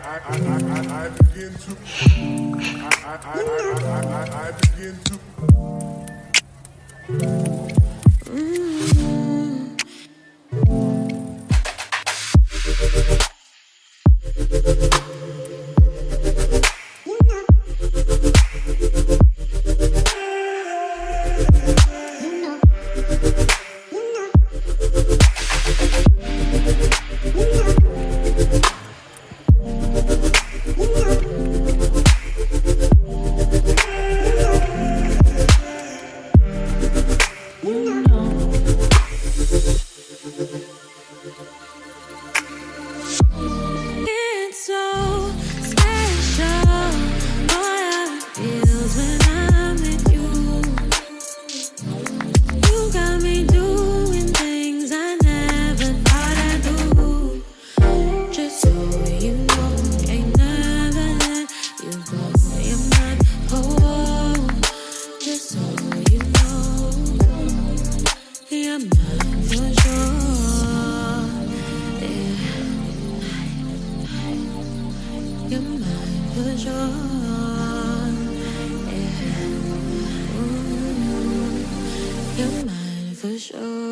I begin to I begin to It's so special, boy, how it feels when I'm with you. You got me doing things I never thought I'd do. Just so you know, ain't never let you go. You're my home. Just so you know, you're mine for sure. Yeah. You're mine for sure. Yeah. Ooh, you're mine for sure.